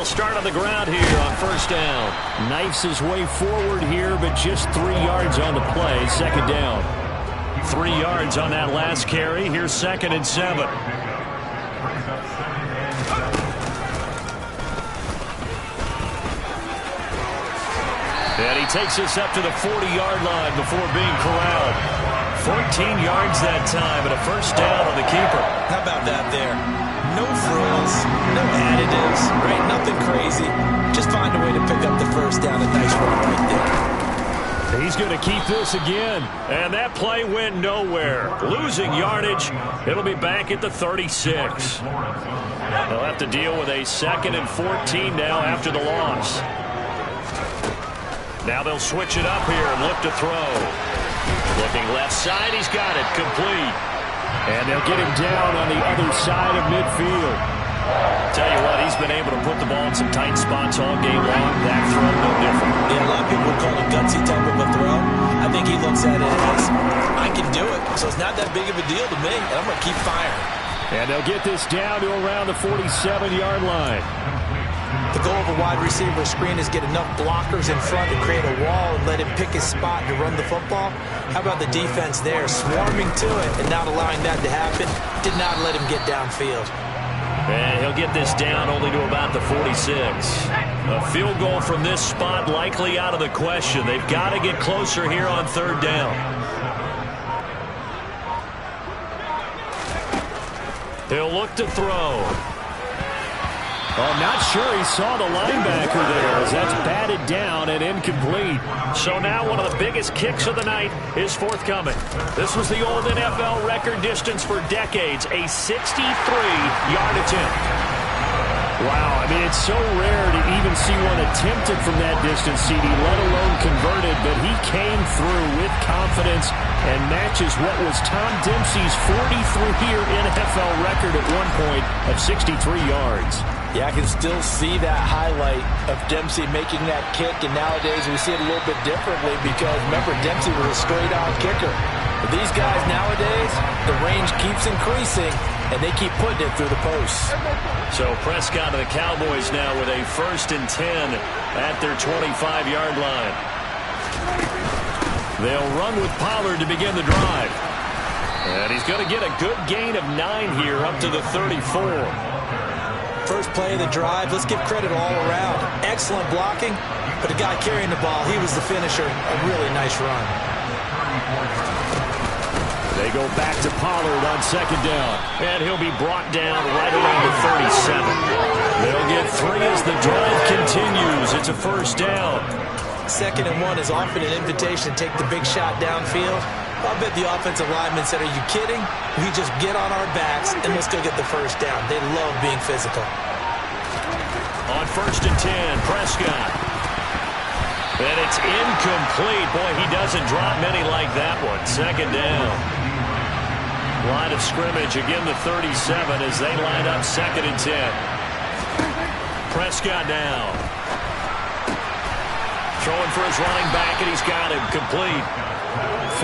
They'll start on the ground here on first down. Knifes his way forward here, but just 3 yards on the play. Second down. 3 yards on that last carry. Here's 2nd and 7. And he takes us up to the 40-yard line before being corralled. 14 yards that time and a first down on the keeper. How about that there? No frills, no additives, right? Nothing crazy. Just find a way to pick up the first down. A nice run right there. He's going to keep this again. And that play went nowhere. Losing yardage. It'll be back at the 36. They'll have to deal with a 2nd and 14 now after the loss. Now they'll switch it up here and look to throw. Looking left side, he's got it, complete. And they'll get him down on the other side of midfield. Tell you what, he's been able to put the ball in some tight spots all game long. That throw, no different. Yeah, a lot of people call it a gutsy type of a throw. I think he looks at it as, I can do it, so it's not that big of a deal to me, and I'm going to keep firing. And they'll get this down to around the 47-yard line. The goal of a wide receiver screen is get enough blockers in front to create a wall and let him pick his spot to run the football. How about the defense there, swarming to it and not allowing that to happen? Did not let him get downfield. And he'll get this down only to about the 46. A field goal from this spot likely out of the question. They've got to get closer here on 3rd down. He'll look to throw. I'm not sure he saw the linebacker there as that's batted down and incomplete. So now one of the biggest kicks of the night is forthcoming. This was the old NFL record distance for decades, a 63-yard attempt. Wow, I mean, it's so rare to even see one attempted from that distance, CD, let alone converted, but he came through with confidence and matches what was Tom Dempsey's 43-year NFL record at one point of 63 yards. Yeah, I can still see that highlight of Dempsey making that kick, and nowadays we see it a little bit differently because, remember, Dempsey was a straight-on kicker. But these guys nowadays, the range keeps increasing, and they keep putting it through the posts. So Prescott and the Cowboys now with a 1st and 10 at their 25-yard line. They'll run with Pollard to begin the drive. And he's going to get a good gain of 9 here up to the 34. First play of the drive, let's give credit all around. Excellent blocking, but the guy carrying the ball, he was the finisher. A really nice run. They go back to Pollard on 2nd down. And he'll be brought down right around the 37. They'll get 3 as the drive continues. It's a first down. 2nd and 1 is often an invitation to take the big shot downfield. I'll bet the offensive lineman said, are you kidding? We just get on our backs and let's go get the first down. They love being physical. On 1st and 10, Prescott. And it's incomplete. Boy, he doesn't drop many like that one. 2nd down. Line of scrimmage, again the 37 as they line up 2nd and 10. Prescott now. Throwing for his running back, and he's got him complete.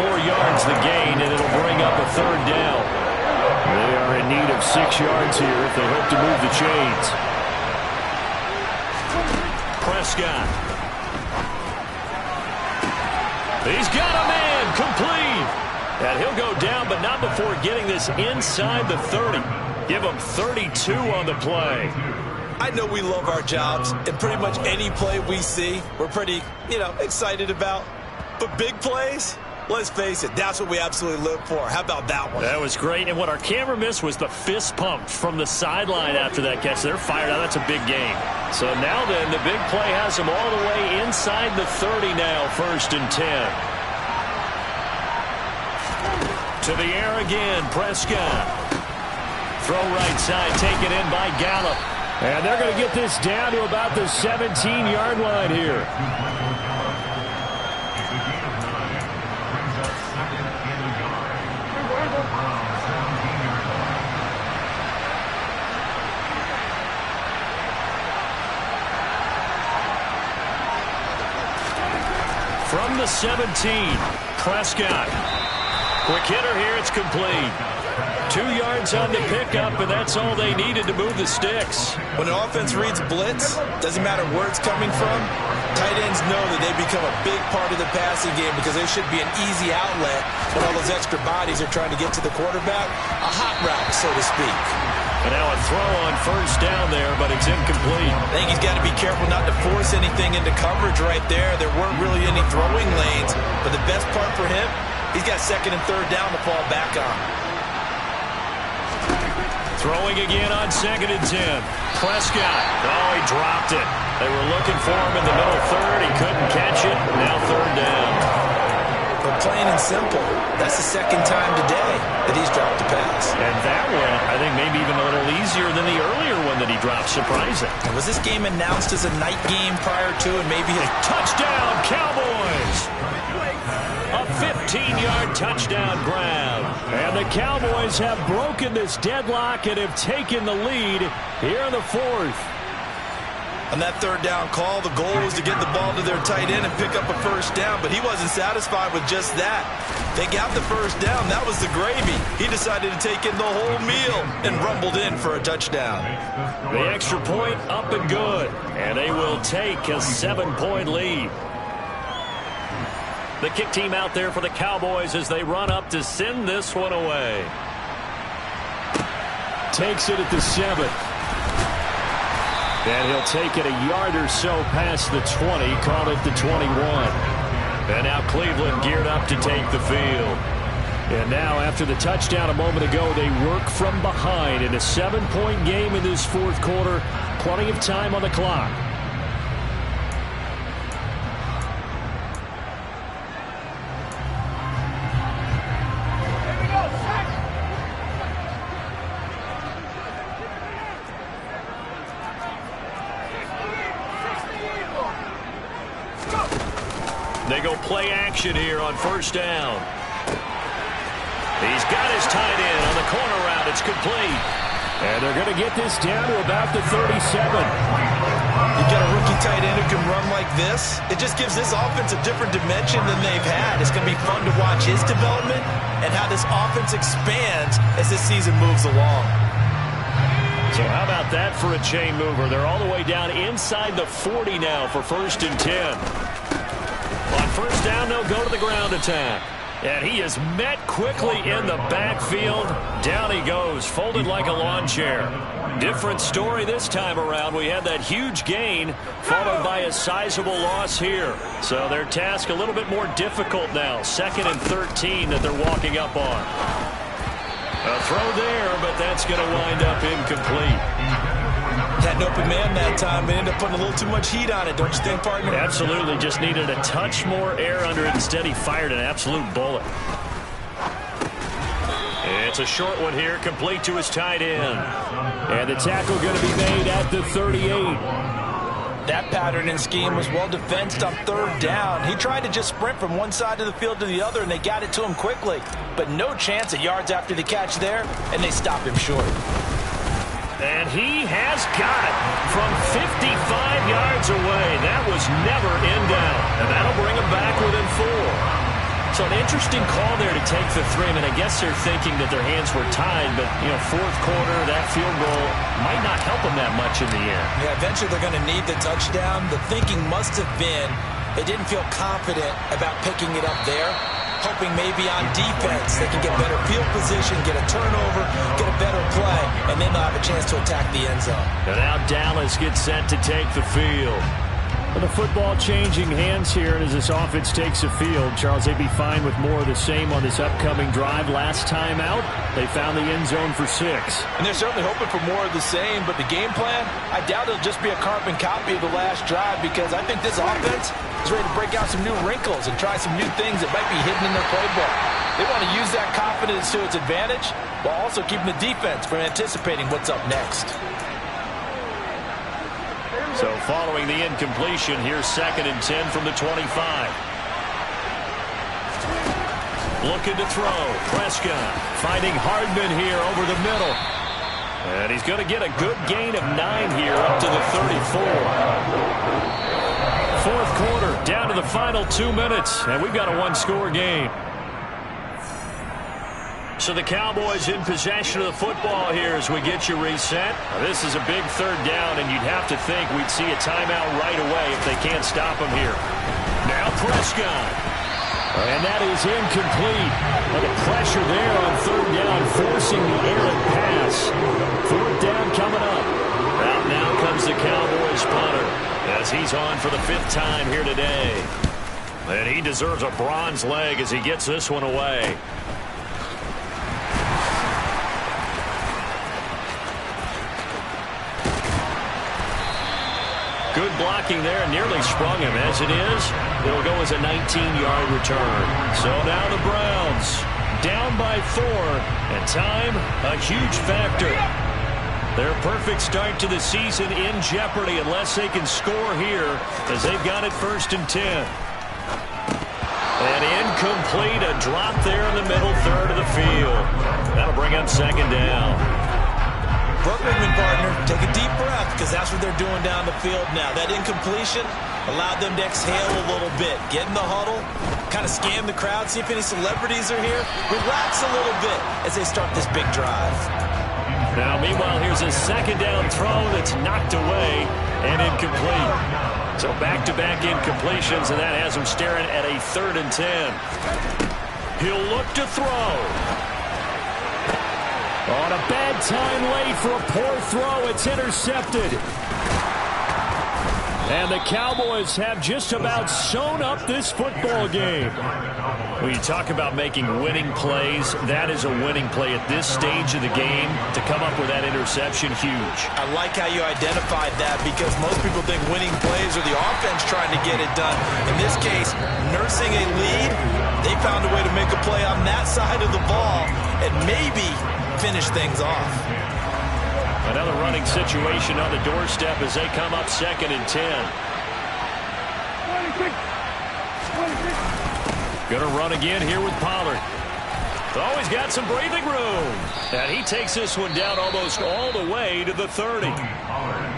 4 yards the gain, and it'll bring up a 3rd down. They are in need of 6 yards here if they hope to move the chains. Prescott. He's got a man, complete. And he'll go down, but not before getting this inside the 30. Give him 32 on the play. I know we love our jobs, and pretty much any play we see, we're pretty, excited about. But big plays, let's face it, that's what we absolutely live for. How about that one? That was great, and what our camera missed was the fist pump from the sideline after that catch. They're fired out. That's a big game. So now then, the big play has them all the way inside the 30 now, 1st and 10. To the air again, Prescott. Throw right side, taken in by Gallup. And they're going to get this down to about the 17-yard line here. From the 17, Prescott. Quick hitter here, it's complete. 2 yards on the pickup, and that's all they needed to move the sticks. When an offense reads blitz, doesn't matter where it's coming from, tight ends know that they become a big part of the passing game because they should be an easy outlet when all those extra bodies are trying to get to the quarterback. A hot route, so to speak. And now a throw on first down there, but it's incomplete. I think he's got to be careful not to force anything into coverage right there. There weren't really any throwing lanes, but the best part for him, he's got second and third down to fall back on. Throwing again on 2nd and 10. Prescott. Oh, he dropped it. They were looking for him in the middle third. He couldn't catch it. Now 3rd down. But plain and simple, that's the second time today that he's dropped a pass. And that one, I think maybe even a little easier than the earlier one that he dropped. Surprising. And was this game announced as a night game prior to, and maybe his touchdown, Cowboys? A 15-yard touchdown grab. And the Cowboys have broken this deadlock and have taken the lead here in the 4th. On that 3rd down call, the goal was to get the ball to their tight end and pick up a first down, but he wasn't satisfied with just that. They got the first down. That was the gravy. He decided to take in the whole meal and rumbled in for a touchdown. The extra point up and good, and they will take a 7-point lead. The kick team out there for the Cowboys as they run up to send this one away. Takes it at the 7. And he'll take it a yard or so past the 20, caught at the 21. And now Cleveland geared up to take the field. And now after the touchdown a moment ago, they work from behind in a 7-point game in this 4th quarter. Plenty of time on the clock. They go play action here on first down. He's got his tight end on the corner route. It's complete. And they're going to get this down to about the 37. You got a rookie tight end who can run like this. It just gives this offense a different dimension than they've had. It's going to be fun to watch his development and how this offense expands as this season moves along. So how about that for a chain mover? They're all the way down inside the 40 now for 1st and 10. On first down, they'll go to the ground attack. And he is met quickly in the backfield. Down he goes, folded like a lawn chair. Different story this time around. We had that huge gain, followed by a sizable loss here. So their task a little bit more difficult now. 2nd and 13 that they're walking up on. A throw there, but that's going to wind up incomplete. Had an open man that time, but ended up putting a little too much heat on it, don't you think, partner? Absolutely, just needed a touch more air under it. Instead, he fired an absolute bullet. It's a short one here, complete to his tight end. And the tackle going to be made at the 38. That pattern and scheme was well defensed on 3rd down. He tried to just sprint from one side of the field to the other, and they got it to him quickly. But no chance of yards after the catch there, and they stopped him short. And he has got it from 55 yards away. That was never in doubt. And that'll bring him back within 4. So an interesting call there to take the 3. I mean, I guess they're thinking that their hands were tied, but, 4th quarter, that field goal might not help them that much in the end. Yeah, eventually they're going to need the touchdown. The thinking must have been they didn't feel confident about picking it up there, hoping maybe on defense they can get better field position, get a turnover, get a better play, and then they'll have a chance to attack the end zone. And now Dallas gets set to take the field. Well, the football changing hands here, and as this offense takes the field, Charles, they'd be fine with more of the same on this upcoming drive. Last time out, they found the end zone for 6. And they're certainly hoping for more of the same, but the game plan, I doubt it'll just be a carbon copy of the last drive, because I think this offense is ready to break out some new wrinkles and try some new things that might be hidden in their playbook. They want to use that confidence to its advantage while also keeping the defense from anticipating what's up next. So following the incompletion, here's 2nd and 10 from the 25. Looking to throw. Prescott finding Hardman here over the middle. And he's going to get a good gain of 9 here up to the 34. 4th quarter, down to the final 2 minutes, and we've got a 1-score game. So the Cowboys in possession of the football here as we get you reset. Now, this is a big third down, and you'd have to think we'd see a timeout right away if they can't stop him here. Now Prescott. And that is incomplete. And the pressure there on third down, forcing the errant pass. Fourth down coming up. Out now comes the Cowboys punter as he's on for the 5th time here today. And he deserves a bronze leg as he gets this one away. Good blocking there, and nearly sprung him. As it is, it'll go as a 19-yard return. So now the Browns down by 4, and time a huge factor. Their perfect start to the season in jeopardy unless they can score here as they've got it 1st and 10. And incomplete, a drop there in the middle third of the field. That'll bring up 2nd down. Brooklyn, partner, take a deep breath because that's what they're doing down the field now. That incompletion allowed them to exhale a little bit. Get in the huddle, kind of scan the crowd, see if any celebrities are here. Relax a little bit as they start this big drive. Now, meanwhile, here's a 2nd down throw that's knocked away and incomplete. So back-to-back incompletions, and that has him staring at a 3rd and 10. He'll look to throw. On a bad time late for a poor throw. It's intercepted. And the Cowboys have just about sewn up this football game. When you talk about making winning plays, that is a winning play at this stage of the game. To come up with that interception, huge. I like how you identified that because most people think winning plays are the offense trying to get it done. In this case, nursing a lead, they found a way to make a play on that side of the ball and maybe finish things off. Another running situation on the doorstep as they come up 2nd and 10. Gonna run again here with Pollard. Oh, he's got some breathing room. And he takes this one down almost all the way to the 30.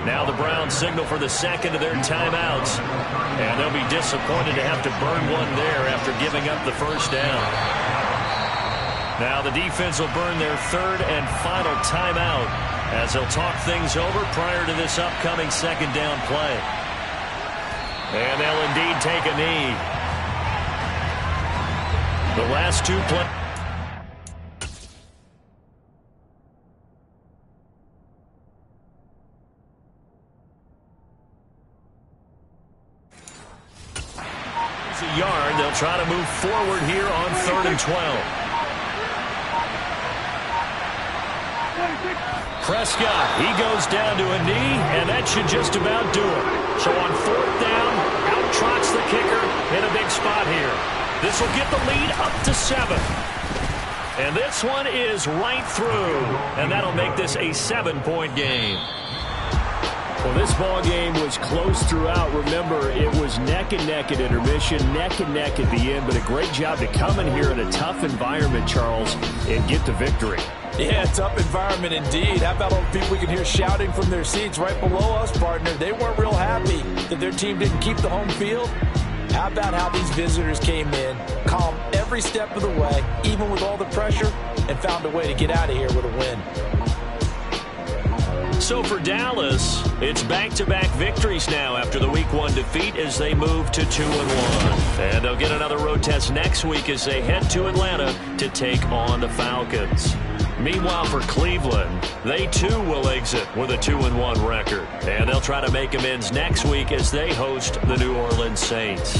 Now the Browns signal for the 2nd of their timeouts. And they'll be disappointed to have to burn one there after giving up the 1st down. Now the defense will burn their 3rd and final timeout as they'll talk things over prior to this upcoming 2nd down play. And they'll indeed take a knee. The last 2 plays. A yard. They'll try to move forward here on 3rd and 12. Prescott, he goes down to a knee, and that should just about do it. So on 4th down, out trots the kicker in a big spot here. This will get the lead up to 7. And this one is right through, and that'll make this a 7-point game. Well, this ball game was close throughout. Remember, it was neck and neck at intermission, neck and neck at the end, but a great job to come in here in a tough environment, Charles, and get the victory. Yeah, tough environment indeed. How about all the people we can hear shouting from their seats right below us, partner? They weren't real happy that their team didn't keep the home field. How about how these visitors came in, calm every step of the way, even with all the pressure, and found a way to get out of here with a win. So for Dallas, it's back-to-back victories now after the Week 1 defeat as they move to 2-1. And they'll get another road test next week as they head to Atlanta to take on the Falcons. Meanwhile, for Cleveland, they too will exit with a 2-1 record. And they'll try to make amends next week as they host the New Orleans Saints.